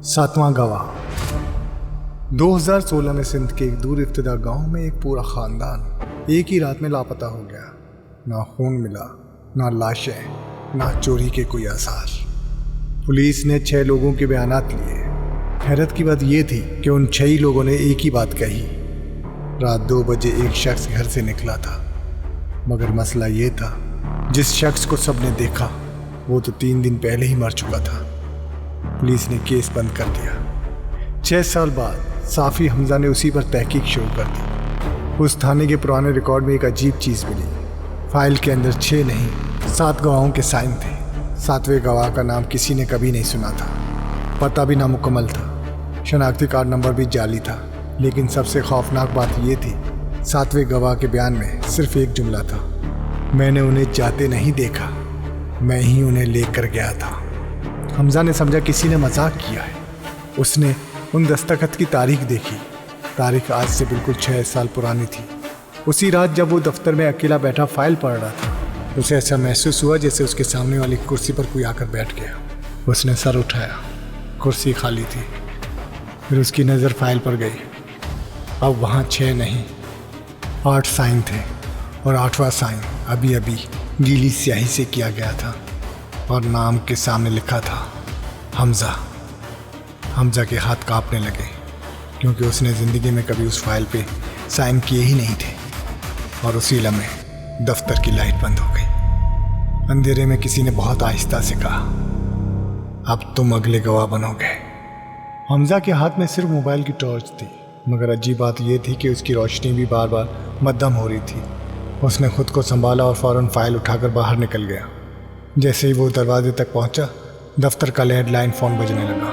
सातवां गवाह। 2016 में सिंध के एक दूर इब्तदा गांव में एक पूरा खानदान एक ही रात में लापता हो गया। ना खून मिला, ना लाशें, ना चोरी के कोई आसार। पुलिस ने 6 लोगों के बयानात लिए। हैरत की बात यह थी कि उन 6 ही लोगों ने एक ही बात कही। रात 2 बजे एक शख्स घर से निकला था, मगर मसला ये था जिस शख्स को सबने देखा वो तो 3 दिन पहले ही मर चुका था। पुलिस ने केस बंद कर दिया। 6 साल बाद साफ़ी हमजा ने उसी पर तहकीक शुरू कर दी। उस थाने के पुराने रिकॉर्ड में एक अजीब चीज़ मिली। फाइल के अंदर 6 नहीं 7 गवाहों के साइन थे। 7वें गवाह का नाम किसी ने कभी नहीं सुना था। पता भी नामुकम्मल था। शनाख्ती कार्ड नंबर भी जाली था। लेकिन सबसे खौफनाक बात यह थी, 7वें गवाह के बयान में सिर्फ एक जुमला था, मैंने उन्हें जाते नहीं देखा, मैं ही उन्हें लेकर गया था। हमजा ने समझा किसी ने मजाक किया है। उसने उन दस्तखत की तारीख देखी। तारीख आज से बिल्कुल 6 साल पुरानी थी। उसी रात जब वो दफ्तर में अकेला बैठा फाइल पढ़ रहा था, उसे ऐसा महसूस हुआ जैसे उसके सामने वाली कुर्सी पर कोई आकर बैठ गया। उसने सर उठाया, कुर्सी खाली थी। फिर उसकी नज़र फाइल पर गई। अब वहाँ 6 नहीं 8 साइन थे, और 8वां साइन अभी अभी गीली स्याही से किया गया था, और नाम के सामने लिखा था हमजा। हमजा के हाथ कांपने लगे, क्योंकि उसने ज़िंदगी में कभी उस फाइल पे साइन किए ही नहीं थे। और उसी लम्हे दफ्तर की लाइट बंद हो गई। अंधेरे में किसी ने बहुत आहिस्ता से कहा, अब तुम अगले गवाह बनोगे। हमजा के हाथ में सिर्फ मोबाइल की टॉर्च थी, मगर अजीब बात यह थी कि उसकी रोशनी भी बार बार मद्दम हो रही थी। उसने खुद को संभाला और फ़ौरन फाइल उठाकर बाहर निकल गया। जैसे ही वो दरवाजे तक पहुंचा, दफ्तर का लैंडलाइन फ़ोन बजने लगा।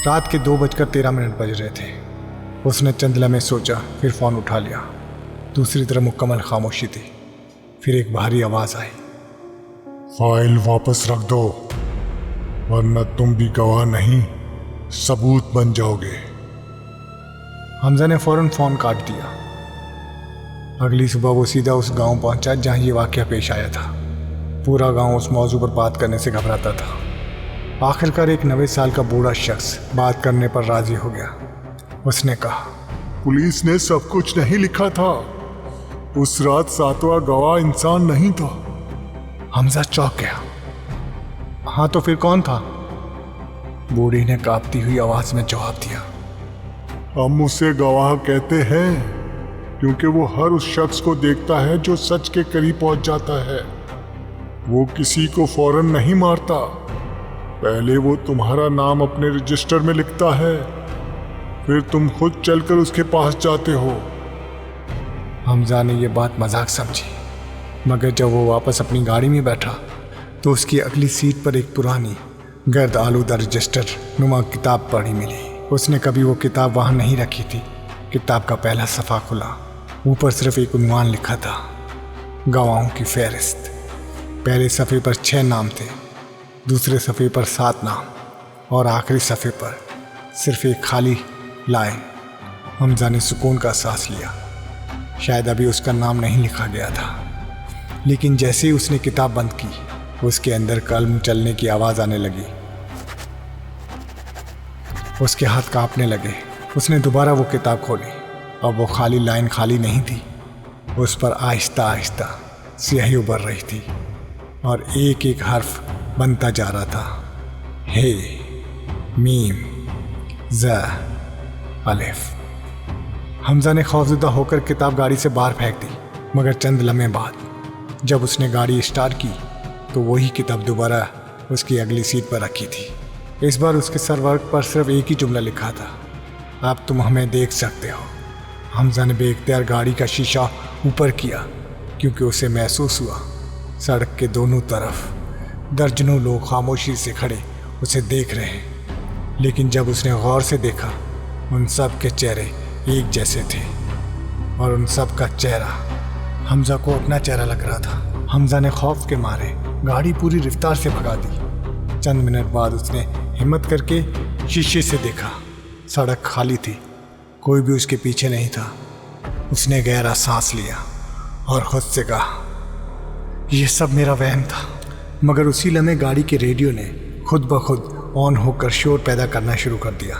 रात के 2:13 बज रहे थे। उसने चंद लम्हे सोचा, फिर फ़ोन उठा लिया। दूसरी तरफ मुकम्मल खामोशी थी। फिर एक भारी आवाज़ आई, फाइल वापस रख दो, वरना तुम भी गवाह नहीं सबूत बन जाओगे। हमजा ने फ़ौरन फ़ोन काट दिया। अगली सुबह वो सीधा उस गांव पहुंचा जहां ये वाक़या पेश आया था। पूरा गांव उस मौजू पर बात करने से घबराता था। आखिरकार एक 90 साल का बूढ़ा शख्स बात करने पर राज़ी हो गया। उसने कहा, पुलिस ने सब कुछ नहीं लिखा था। उस रात 7वां गवाह इंसान नहीं था। हमजा चौंक गया। हाँ तो फिर कौन था? बूढ़ी ने कांपती हुई आवाज़ में जवाब दिया, हम उसे गवाह कहते हैं क्योंकि वो हर उस शख्स को देखता है जो सच के करीब पहुंच जाता है। वो किसी को फौरन नहीं मारता। पहले वो तुम्हारा नाम अपने रजिस्टर में लिखता है, फिर तुम खुद चलकर उसके पास जाते हो। हमजा ने ये बात मजाक समझी, मगर जब वो वापस अपनी गाड़ी में बैठा तो उसकी अगली सीट पर एक पुरानी गर्द आलूदा रजिस्टर नुमा किताब पड़ी मिली। उसने कभी वो किताब वहाँ नहीं रखी थी। किताब का पहला सफ़ा खुला। ऊपर सिर्फ एक उन्वान लिखा था, गवाहों की फहरिस्त। पहले सफ़े पर 6 नाम थे, दूसरे सफ़े पर 7 नाम, और आखिरी सफ़े पर सिर्फ एक खाली लाइन। हमजा ने सुकून का सांस लिया। शायद अभी उसका नाम नहीं लिखा गया था। लेकिन जैसे ही उसने किताब बंद की, उसके अंदर कलम चलने की आवाज़ आने लगी। उसके हाथ कांपने लगे। उसने दोबारा वो किताब खोली। अब वो खाली लाइन खाली नहीं थी, उस पर आहिस्ता आहिस्ता स्याही उभर रही थी, और एक एक हर्फ बनता जा रहा था। हे, मीम, ज़, अलिफ। हमजा ने खौफज़दा होकर किताब गाड़ी से बाहर फेंक दी, मगर चंद लम्हे बाद जब उसने गाड़ी स्टार्ट की तो वही किताब दोबारा उसकी अगली सीट पर रखी थी। इस बार उसके सरवर्क पर सिर्फ एक ही जुमला लिखा था, अब तुम हमें देख सकते हो। हमजा ने बेइख्तियार गाड़ी का शीशा ऊपर किया, क्योंकि उसे महसूस हुआ सड़क के दोनों तरफ दर्जनों लोग खामोशी से खड़े उसे देख रहे हैं। लेकिन जब उसने गौर से देखा, उन सब के चेहरे एक जैसे थे, और उन सब का चेहरा हमजा को अपना चेहरा लग रहा था। हमजा ने खौफ के मारे गाड़ी पूरी रफ्तार से भगा दी। चंद मिनट बाद उसने हिम्मत करके शीशे से देखा। सड़क खाली थी, कोई भी उसके पीछे नहीं था। उसने गहरा सांस लिया और खुद से कहा, यह सब मेरा वहम था। मगर उसी लम्हे गाड़ी के रेडियो ने खुद ब खुद ऑन होकर शोर पैदा करना शुरू कर दिया।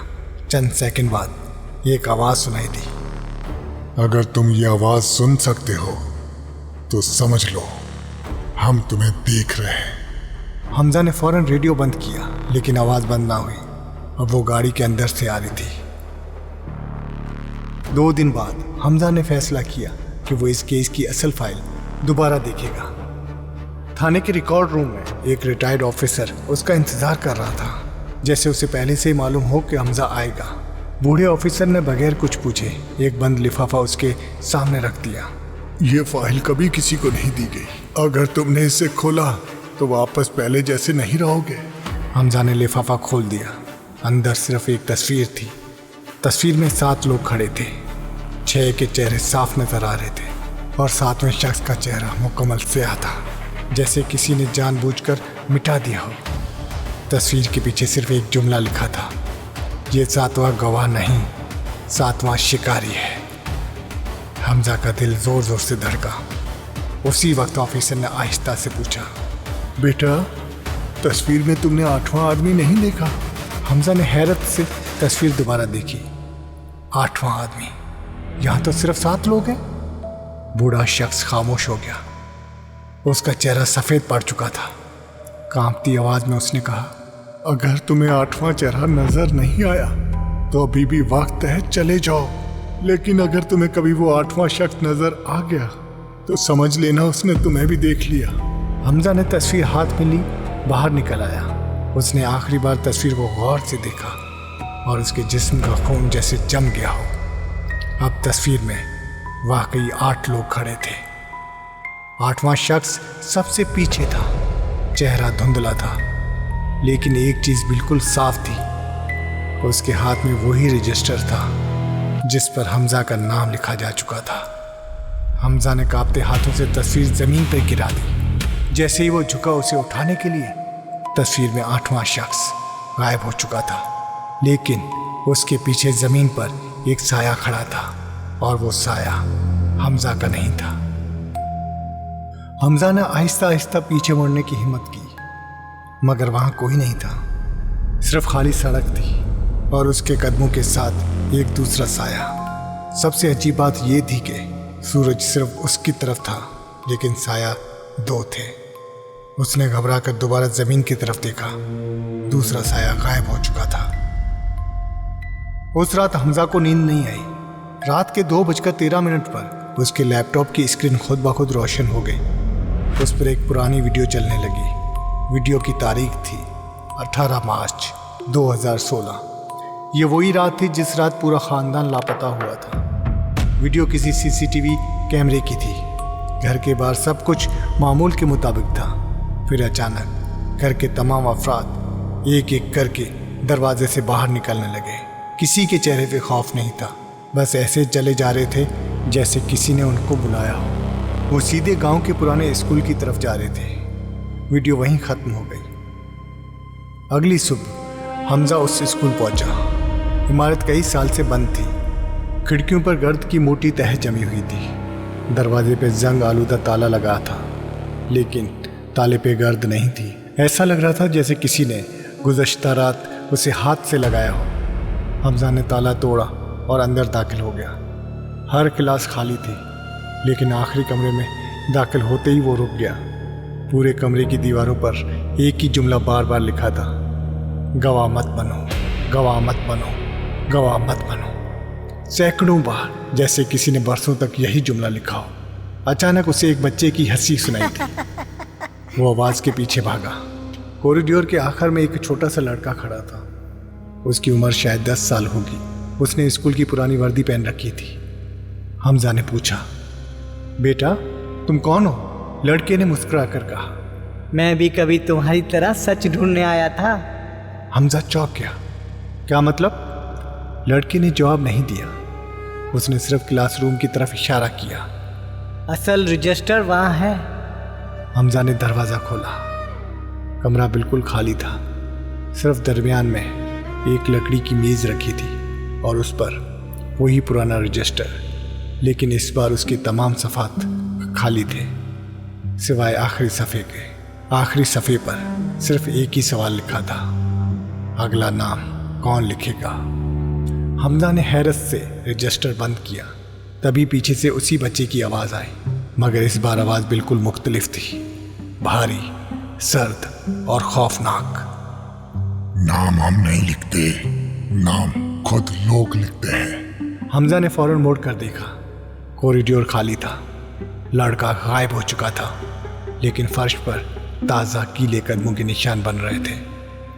चंद सेकंड बाद एक आवाज़ सुनाई दी। अगर तुम ये आवाज़ सुन सकते हो तो समझ लो हम तुम्हें देख रहे हैं। हमजा ने फौरन रेडियो बंद किया, लेकिन आवाज़ बंद ना हुई। अब वो गाड़ी के अंदर से आ रही थी। 2 दिन बाद हमजा ने फैसला किया कि वो इस केस की असल फाइल दोबारा देखेगा। थाने के रिकॉर्ड रूम में एक रिटायर्ड ऑफिसर उसका इंतजार कर रहा था, जैसे उसे पहले से ही मालूम हो कि हमजा आएगा। बूढ़े ऑफिसर ने बगैर कुछ पूछे एक बंद लिफाफा उसके सामने रख दिया। ये फाइल कभी किसी को नहीं दी गई। अगर तुमने इसे खोला तो वापस पहले जैसे नहीं रहोगे। हमजा ने लिफाफा खोल दिया। अंदर सिर्फ एक तस्वीर थी। तस्वीर में 7 लोग खड़े थे। 6 के चेहरे साफ नजर आ रहे थे और 7वें शख्स का चेहरा मुकम्मल स्याह था, जैसे किसी ने जानबूझकर मिटा दिया हो। तस्वीर के पीछे सिर्फ एक जुमला लिखा था, ये 7वां गवाह नहीं, 7वां शिकारी है। हमजा का दिल जोर जोर से धड़का। उसी वक्त ऑफिसर ने आहिस्ता से पूछा, बेटा तस्वीर में तुमने 8वां आदमी नहीं देखा? हमजा ने हैरत से तस्वीर दोबारा देखी। 8वां आदमी? यहाँ तो सिर्फ 7 लोग हैं। बूढ़ा शख्स खामोश हो गया। उसका चेहरा सफ़ेद पड़ चुका था। कांपती आवाज़ में उसने कहा, अगर तुम्हें 8वां चेहरा नजर नहीं आया तो अभी भी वक्त है, चले जाओ। लेकिन अगर तुम्हें कभी वो 8वां शख्स नजर आ गया तो समझ लेना उसने तुम्हें भी देख लिया। हमजा ने तस्वीर हाथ में ली, बाहर निकल आया। उसने आखिरी बार तस्वीर को गौर से देखा और उसके जिस्म का खून जैसे जम गया हो। अब तस्वीर में वाकई 8 लोग खड़े थे। 8वां शख्स सबसे पीछे था। चेहरा धुंधला था, लेकिन एक चीज़ बिल्कुल साफ थी। उसके हाथ में वही रजिस्टर था जिस पर हमजा का नाम लिखा जा चुका था। हमजा ने कांपते हाथों से तस्वीर ज़मीन पर गिरा दी। जैसे ही वो झुका उसे उठाने के लिए, तस्वीर में 8वां शख्स गायब हो चुका था, लेकिन उसके पीछे ज़मीन पर एक साया खड़ा था और वो साया हमजा का नहीं था। हमजा ने आहिस्ता आहिस्ता पीछे मुड़ने की हिम्मत की, मगर वहाँ कोई नहीं था। सिर्फ खाली सड़क थी और उसके कदमों के साथ एक दूसरा साया। सबसे अजीब बात यह थी कि सूरज सिर्फ उसकी तरफ था, लेकिन साया 2 थे। उसने घबरा कर दोबारा जमीन की तरफ देखा। दूसरा साया गायब हो चुका था। उस रात हमजा को नींद नहीं आई। रात के 2:13 पर उसके लैपटॉप की स्क्रीन खुद ब खुद रोशन हो गई। उस पर एक पुरानी वीडियो चलने लगी। वीडियो की तारीख थी 18 मार्च 2016। ये वही रात थी जिस रात पूरा ख़ानदान लापता हुआ था। वीडियो किसी CCTV कैमरे की थी। घर के बाहर सब कुछ मामूल के मुताबिक था। फिर अचानक घर के तमाम अफराद एक एक करके दरवाजे से बाहर निकलने लगे। किसी के चेहरे पे खौफ नहीं था, बस ऐसे चले जा रहे थे जैसे किसी ने उनको बुलाया हो। वो सीधे गांव के पुराने स्कूल की तरफ जा रहे थे। वीडियो वहीं ख़त्म हो गई। अगली सुबह हमजा उस स्कूल पहुंचा। इमारत कई साल से बंद थी। खिड़कियों पर गर्द की मोटी तह जमी हुई थी। दरवाजे पे जंग आलूदा ताला लगा था, लेकिन ताले पे गर्द नहीं थी। ऐसा लग रहा था जैसे किसी ने गुज़श्ता रात उसे हाथ से लगाया हो। हमजा ने ताला तोड़ा और अंदर दाखिल हो गया। हर क्लास खाली थी, लेकिन आखिरी कमरे में दाखिल होते ही वो रुक गया। पूरे कमरे की दीवारों पर एक ही जुमला बार बार लिखा था, गवाह मत बनो, गवाह मत बनो, गवाह मत बनो। सैकड़ों बार, जैसे किसी ने बरसों तक यही जुमला लिखा हो। अचानक उसे एक बच्चे की हंसी सुनाई थी। वो आवाज़ के पीछे भागा। कॉरिडोर के आखिर में एक छोटा सा लड़का खड़ा था। उसकी उम्र शायद 10 साल होगी। उसने स्कूल की पुरानी वर्दी पहन रखी थी। हमजा ने पूछा, बेटा तुम कौन हो? लड़के ने मुस्कुरा कर कहा, मैं भी कभी तुम्हारी तरह सच ढूंढने आया था। हमजा चौंक गया। क्या मतलब? लड़के ने जवाब नहीं दिया। उसने सिर्फ क्लासरूम की तरफ इशारा किया। असल रजिस्टर वहाँ है। हमजा ने दरवाज़ा खोला। कमरा बिल्कुल खाली था। सिर्फ दरमियान में एक लकड़ी की मेज़ रखी थी और उस पर वही पुराना रजिस्टर, लेकिन इस बार उसके तमाम सफ़ात खाली थे, सिवाय आखिरी सफ़े के। आखिरी सफ़े पर सिर्फ एक ही सवाल लिखा था, अगला नाम कौन लिखेगा। हमजा ने हैरत से रजिस्टर बंद किया। तभी पीछे से उसी बच्चे की आवाज़ आई, मगर इस बार आवाज़ बिल्कुल मुख्तलिफ थी, भारी, सर्द और खौफनाक। नाम हम नहीं लिखते, नाम खुद लोग लिखते हैं। हमजा ने फौरन मोड़ कर देखा। कॉरिडोर खाली था, लड़का गायब हो चुका था, लेकिन फर्श पर ताज़ा गीले कदमों के निशान बन रहे थे,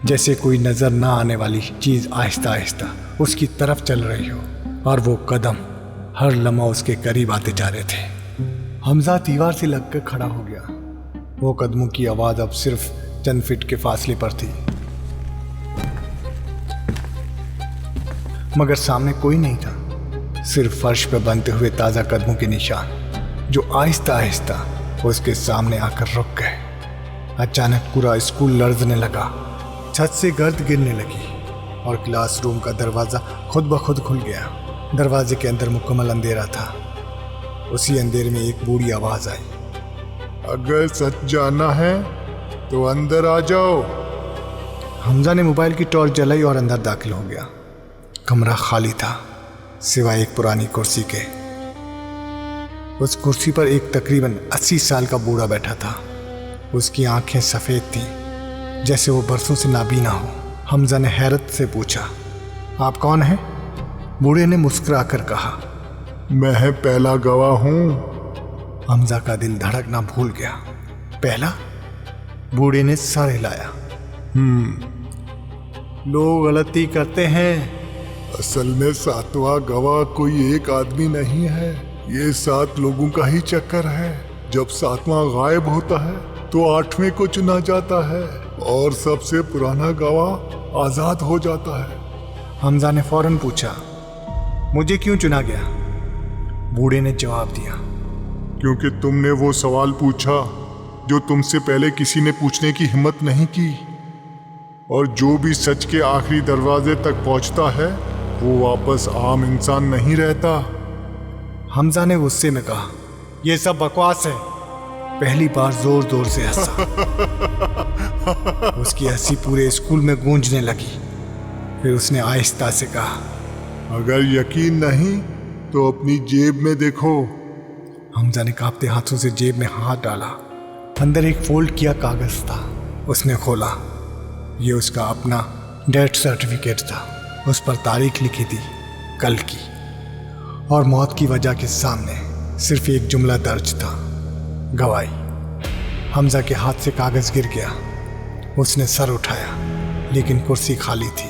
जैसे कोई नज़र ना आने वाली चीज़ आहिस्ता आहिस्ता उसकी तरफ चल रही हो, और वो कदम हर लम्हा उसके करीब आते जा रहे थे। हमजा दीवार से लगकर खड़ा हो गया। वो कदमों की आवाज़ अब सिर्फ चंद फीट के फासले पर थी, मगर सामने कोई नहीं था, सिर्फ फर्श पर बनते हुए ताज़ा कदमों के निशान, जो आहिस्ता आहिस्ता उसके सामने आकर रुक गए। अचानक पूरा स्कूल लर्जने लगा, छत से गर्द गिरने लगी और क्लासरूम का दरवाज़ा खुद ब खुद खुल गया। दरवाजे के अंदर मुकम्मल अंधेरा था। उसी अंधेरे में एक बूढ़ी आवाज़ आई, अगर सच जानना है तो अंदर आ जाओ। हमजा ने मोबाइल की टॉर्च जलाई और अंदर दाखिल हो गया। कमरा खाली था, सिवाय एक पुरानी कुर्सी के। उस कुर्सी पर एक तकरीबन 80 साल का बूढ़ा बैठा था। उसकी आंखें सफ़ेद थीं, जैसे वो बरसों से नाबीना हो। हमजा ने हैरत से पूछा, आप कौन हैं? बूढ़े ने मुस्कुरा कर कहा, मैं पहला गवाह हूँ। हमजा का दिल धड़कना भूल गया। पहला? बूढ़े ने सर हिलाया। लोग गलती करते हैं। असल में 7वां गवाह कोई एक आदमी नहीं है, ये 7 लोगों का ही चक्कर है। जब 7वां गायब होता है तो 8वें को चुना जाता है और सबसे पुराना गवाह आजाद हो जाता है। हमजा ने फौरन पूछा, मुझे क्यों चुना गया? बूढ़े ने जवाब दिया, क्योंकि तुमने वो सवाल पूछा जो तुमसे पहले किसी ने पूछने की हिम्मत नहीं की, और जो भी सच के आखिरी दरवाजे तक पहुंचता है वो वापस आम इंसान नहीं रहता। हमजा ने गुस्से में कहा, यह सब बकवास है। पहली बार जोर जोर से हंसा। उसकी हंसी पूरे स्कूल में गूंजने लगी। फिर उसने आहिस्ता से कहा, अगर यकीन नहीं तो अपनी जेब में देखो। हमजा ने कांपते हाथों से जेब में हाथ डाला। अंदर एक फोल्ड किया कागज था। उसने खोला। ये उसका अपना डेथ सर्टिफिकेट था। उस पर तारीख लिखी थी, कल की, और मौत की वजह के सामने सिर्फ एक जुमला दर्ज था, गवाही। हमजा के हाथ से कागज गिर गया। उसने सर उठाया, लेकिन कुर्सी खाली थी।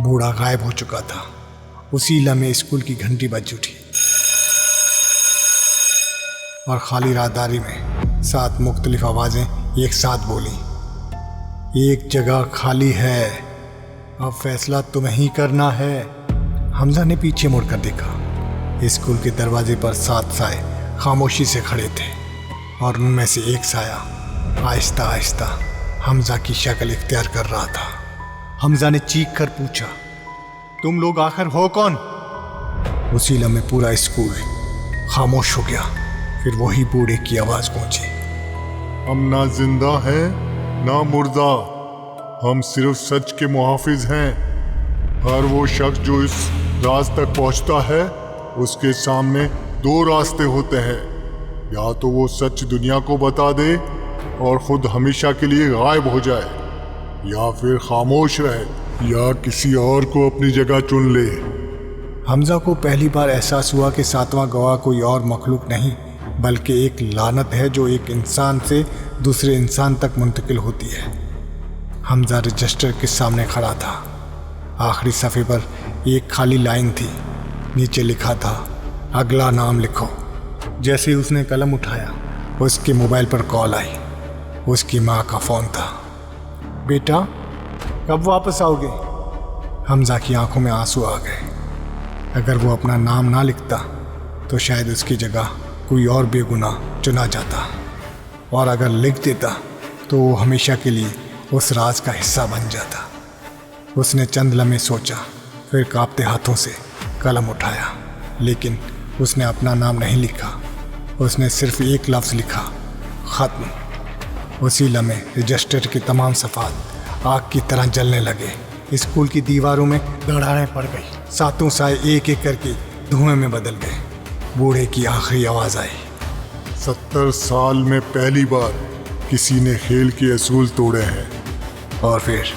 बूढ़ा गायब हो चुका था। उसी लम्हे स्कूल की घंटी बज उठी और खाली राहदारी में 7 मुख्तलिफ आवाज़ें एक साथ बोली, एक जगह खाली है, अब फैसला तुम्हें ही करना है। हमजा ने पीछे मुड़कर देखा। स्कूल के दरवाजे पर 7 साए खामोशी से खड़े थे, और उनमें से एक साया आहिस्ता आहिस्ता हमजा की शक्ल इख्तियार कर रहा था। हमजा ने चीख कर पूछा, तुम लोग आखिर हो कौन? उसी लम्हे पूरा स्कूल खामोश हो गया। फिर वही बूढ़े की आवाज़ गूंजी, हम ना जिंदा हैं ना मुर्दा, हम सिर्फ सच के मुहाफिज हैं। हर वो शख्स जो इस राज तक पहुंचता है, उसके सामने 2 रास्ते होते हैं। या तो वो सच दुनिया को बता दे और खुद हमेशा के लिए गायब हो जाए, या फिर खामोश रहे, या किसी और को अपनी जगह चुन ले। हमजा को पहली बार एहसास हुआ कि 7वां गवाह कोई और मखलूक नहीं, बल्कि एक लानत है जो एक इंसान से दूसरे इंसान तक मुंतकिल होती है। हमजा रजिस्टर के सामने खड़ा था। आखिरी सफ़े पर एक खाली लाइन थी। नीचे लिखा था, अगला नाम लिखो। जैसे ही उसने कलम उठाया, उसके मोबाइल पर कॉल आई। उसकी माँ का फ़ोन था। बेटा, कब वापस आओगे? हमजा की आंखों में आंसू आ गए। अगर वो अपना नाम ना लिखता तो शायद उसकी जगह कोई और बेगुनाह चुना जाता, और अगर लिख देता तो वो हमेशा के लिए उस राज का हिस्सा बन जाता। उसने चंद लम्हे सोचा, फिर कांपते हाथों से कलम उठाया, लेकिन उसने अपना नाम नहीं लिखा। उसने सिर्फ एक लफ्ज़ लिखा, ख़त्म। उसी लम्हे रजिस्टर के तमाम सफ़ात आग की तरह जलने लगे। स्कूल की दीवारों में दरारें पड़ गई। सातों साए एक एक करके धुएं में बदल गए। बूढ़े की आखिरी आवाज़ आई, 70 साल में पहली बार किसी ने खेल के असूल तोड़े हैं। और फिर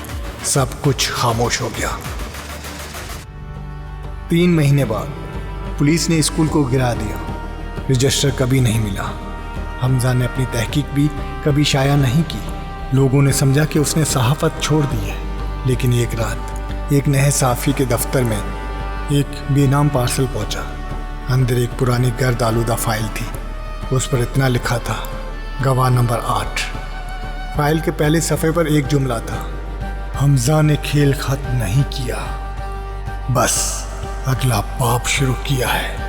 सब कुछ खामोश हो गया। 3 महीने बाद पुलिस ने स्कूल को गिरा दिया। रजिस्टर कभी नहीं मिला। हमजा ने अपनी तहकीक भी कभी शाया नहीं की। लोगों ने समझा कि उसने सहाफ़त छोड़ दी है। लेकिन एक रात एक नए साफ़ी के दफ्तर में एक बेनाम पार्सल पहुंचा। अंदर एक पुरानी गर्द आलूदा फाइल थी। उस पर इतना लिखा था, गवाह नंबर 8। फाइल के पहले सफ़े पर एक जुमला था, हमजा ने खेल खत्म नहीं किया, बस अगला बाप शुरू किया है।